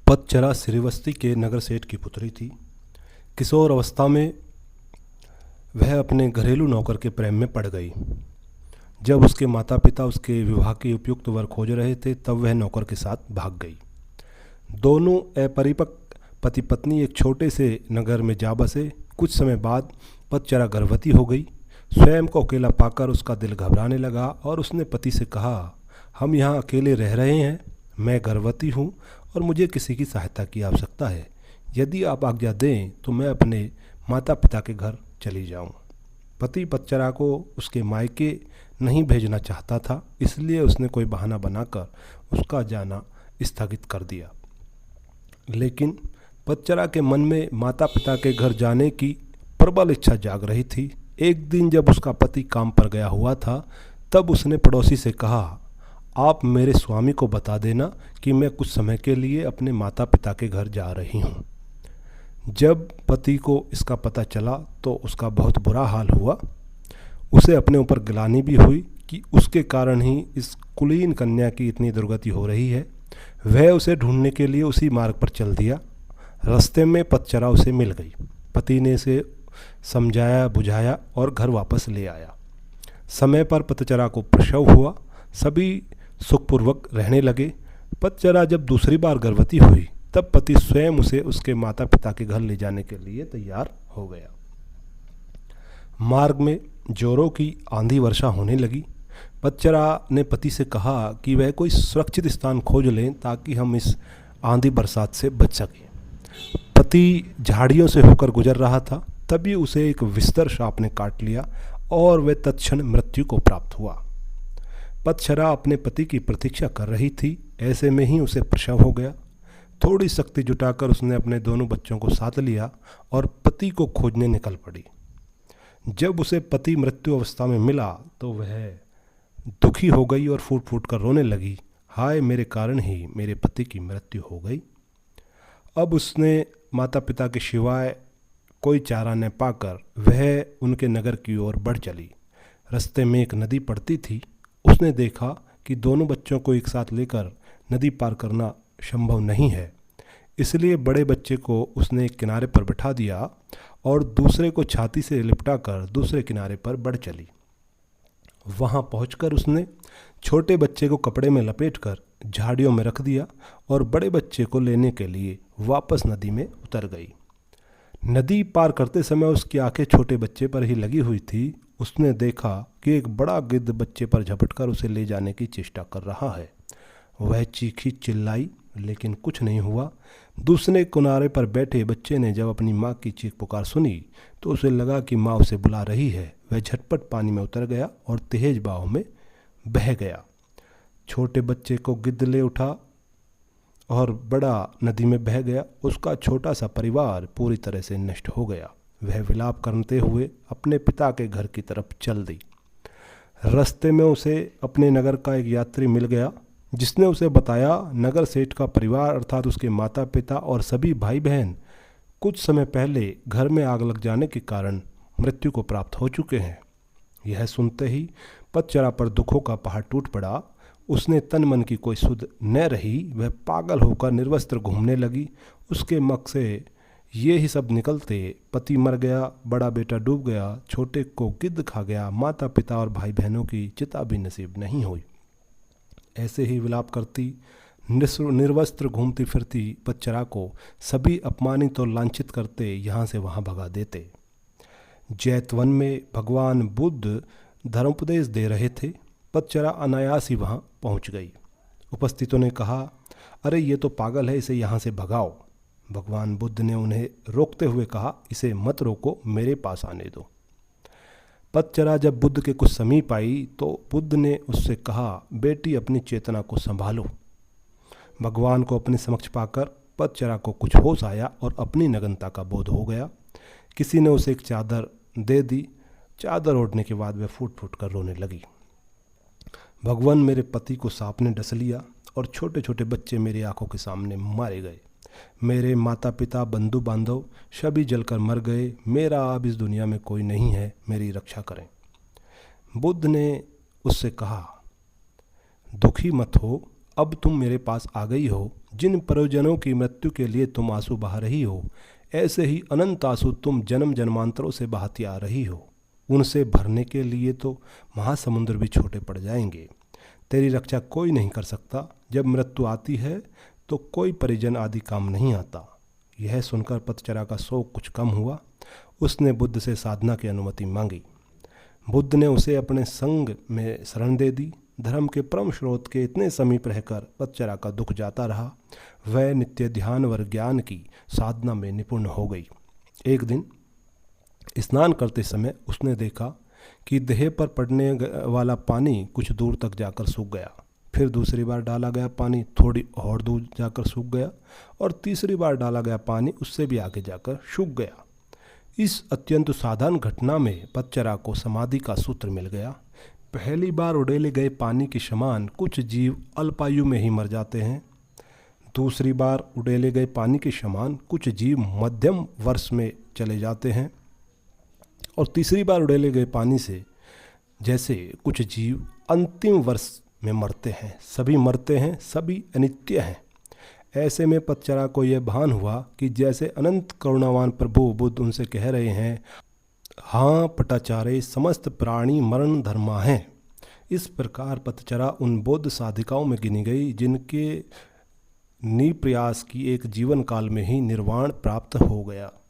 पतचरा श्रीवस्ती के नगर सेठ की पुत्री थी। किशोर अवस्था में वह अपने घरेलू नौकर के प्रेम में पड़ गई। जब उसके माता पिता उसके विवाह के उपयुक्त वर खोज रहे थे तब वह नौकर के साथ भाग गई। दोनों अपरिपक्व पति पत्नी एक छोटे से नगर में जा बसे। कुछ समय बाद पतचरा गर्भवती हो गई। स्वयं को अकेला पाकर उसका दिल घबराने लगा और उसने पति से कहा, हम यहाँ अकेले रह रहे हैं, मैं गर्भवती हूँ और मुझे किसी की सहायता की आवश्यकता है। यदि आप आज्ञा दें तो मैं अपने माता पिता के घर चली जाऊँ। पति पतचरा को उसके मायके नहीं भेजना चाहता था, इसलिए उसने कोई बहाना बनाकर उसका जाना स्थगित कर दिया। लेकिन पतचरा के मन में माता पिता के घर जाने की प्रबल इच्छा जाग रही थी। एक दिन जब उसका पति काम पर गया हुआ था तब उसने पड़ोसी से कहा, आप मेरे स्वामी को बता देना कि मैं कुछ समय के लिए अपने माता पिता के घर जा रही हूँ। जब पति को इसका पता चला तो उसका बहुत बुरा हाल हुआ। उसे अपने ऊपर गिलानी भी हुई कि उसके कारण ही इस कुलीन कन्या की इतनी दुर्गति हो रही है। वह उसे ढूंढने के लिए उसी मार्ग पर चल दिया। रास्ते में पतचरा उसे मिल गई। पति ने इसे समझाया बुझाया और घर वापस ले आया। समय पर पतचरा को प्रसव हुआ। सभी सुखपूर्वक रहने लगे। पतचरा जब दूसरी बार गर्भवती हुई तब पति स्वयं उसे उसके माता पिता के घर ले जाने के लिए तैयार हो गया। मार्ग में जोरों की आंधी वर्षा होने लगी। पतचरा ने पति से कहा कि वह कोई सुरक्षित स्थान खोज लें ताकि हम इस आंधी बरसात से बच सकें। पति झाड़ियों से होकर गुजर रहा था, तभी उसे एक विस्तर सांप ने काट लिया और वह तत्क्षण मृत्यु को प्राप्त हुआ। पतचरा अपने पति की प्रतीक्षा कर रही थी। ऐसे में ही उसे प्रसव हो गया। थोड़ी शक्ति जुटाकर उसने अपने दोनों बच्चों को साथ लिया और पति को खोजने निकल पड़ी। जब उसे पति मृत्यु अवस्था में मिला तो वह दुखी हो गई और फूट फूट कर रोने लगी, हाय मेरे कारण ही मेरे पति की मृत्यु हो गई। अब उसने माता पिता के सिवाय कोई चारा न पाकर वह उनके नगर की ओर बढ़ चली। रास्ते में एक नदी पड़ती थी। उसने देखा कि दोनों बच्चों को एक साथ लेकर नदी पार करना संभव नहीं है, इसलिए बड़े बच्चे को उसने एक किनारे पर बिठा दिया और दूसरे को छाती से लिपटाकर दूसरे किनारे पर बढ़ चली। वहां पहुंचकर उसने छोटे बच्चे को कपड़े में लपेटकर झाड़ियों में रख दिया और बड़े बच्चे को लेने के लिए वापस नदी में उतर गई। नदी पार करते समय उसकी आंखें छोटे बच्चे पर ही लगी हुई थी। उसने देखा कि एक बड़ा गिद्ध बच्चे पर झपटकर उसे ले जाने की चेष्टा कर रहा है। वह चीखी चिल्लाई लेकिन कुछ नहीं हुआ। दूसरे किनारे पर बैठे बच्चे ने जब अपनी माँ की चीख पुकार सुनी तो उसे लगा कि माँ उसे बुला रही है। वह झटपट पानी में उतर गया और तेज बहाव में बह गया। छोटे बच्चे को गिद्ध ले उठा और बड़ा नदी में बह गया। उसका छोटा सा परिवार पूरी तरह से नष्ट हो गया। वह विलाप करते हुए अपने पिता के घर की तरफ चल दी। रास्ते में उसे अपने नगर का एक यात्री मिल गया जिसने उसे बताया, नगर सेठ का परिवार अर्थात उसके माता पिता और सभी भाई बहन कुछ समय पहले घर में आग लग जाने के कारण मृत्यु को प्राप्त हो चुके हैं। यह सुनते ही पतचरा पर दुखों का पहाड़ टूट पड़ा। उसने तन मन की कोई सुध न रही। वह पागल होकर निर्वस्त्र घूमने लगी। उसके मुख से ये ही सब निकलते, पति मर गया, बड़ा बेटा डूब गया, छोटे को गिद्ध खा गया, माता पिता और भाई बहनों की चिता भी नसीब नहीं हुई। ऐसे ही विलाप करती निर्वस्त्र घूमती फिरती पतचरा को सभी अपमानित और लांछित करते यहाँ से वहाँ भगा देते। जैतवन में भगवान बुद्ध धर्मोपदेश दे रहे थे। पतचरा अनायास ही वहाँ पहुँच गई। उपस्थितों ने कहा, अरे ये तो पागल है, इसे यहाँ से भगाओ। भगवान बुद्ध ने उन्हें रोकते हुए कहा, इसे मत रोको, मेरे पास आने दो। पतचरा जब बुद्ध के कुछ समीप आई तो बुद्ध ने उससे कहा, बेटी अपनी चेतना को संभालो। भगवान को अपने समक्ष पाकर पतचरा को कुछ होश आया और अपनी नग्नता का बोध हो गया। किसी ने उसे एक चादर दे दी। चादर ओढ़ने के बाद वह फूट फूट कर रोने लगी। भगवान, मेरे पति को सांप ने डस लिया और छोटे छोटे बच्चे मेरी आंखों के सामने मारे गए। मेरे माता पिता बंधु बांधव सभी जलकर मर गए। मेरा अब इस दुनिया में कोई नहीं है, मेरी रक्षा करें। बुद्ध ने उससे कहा, दुखी मत हो, अब तुम मेरे पास आ गई हो, जिन परिजनों की मृत्यु के लिए तुम आंसू बहा रही हो, ऐसे ही अनंत आंसू तुम जन्म जन्मांतरों से बहाती आ रही हो। उनसे भरने के लिए तो महासमुद्र भी छोटे पड़ जाएंगे। तेरी रक्षा कोई नहीं कर सकता। जब मृत्यु आती है तो कोई परिजन आदि काम नहीं आता। यह सुनकर पतचरा का शोक कुछ कम हुआ। उसने बुद्ध से साधना की अनुमति मांगी। बुद्ध ने उसे अपने संग में शरण दे दी। धर्म के परम स्रोत के इतने समीप रहकर पतचरा का दुख जाता रहा। वह नित्य ध्यान व ज्ञान की साधना में निपुण हो गई। एक दिन स्नान करते समय उसने देखा कि देह पर पड़ने वाला पानी कुछ दूर तक जाकर सूख गया। फिर दूसरी बार डाला गया पानी थोड़ी और दूर जाकर सूख गया और तीसरी बार डाला गया पानी उससे भी आगे जाकर सूख गया। इस अत्यंत साधारण घटना में पतचरा को समाधि का सूत्र मिल गया। पहली बार उड़ेले गए पानी के समान कुछ जीव अल्पायु में ही मर जाते हैं। दूसरी बार उड़ेले गए पानी के समान कुछ जीव मध्यम वर्ष में चले जाते हैं और तीसरी बार उड़ेले गए पानी से जैसे कुछ जीव अंतिम वर्ष में मरते हैं। सभी मरते हैं, सभी अनित्य हैं। ऐसे में पतचरा को यह भान हुआ कि जैसे अनंत करुणावान प्रभु बुद्ध उनसे कह रहे हैं, हाँ पटाचारे समस्त प्राणी मरण धर्मा हैं। इस प्रकार पतचरा उन बौद्ध साधिकाओं में गिनी गई जिनके निप्रयास की एक जीवन काल में ही निर्वाण प्राप्त हो गया।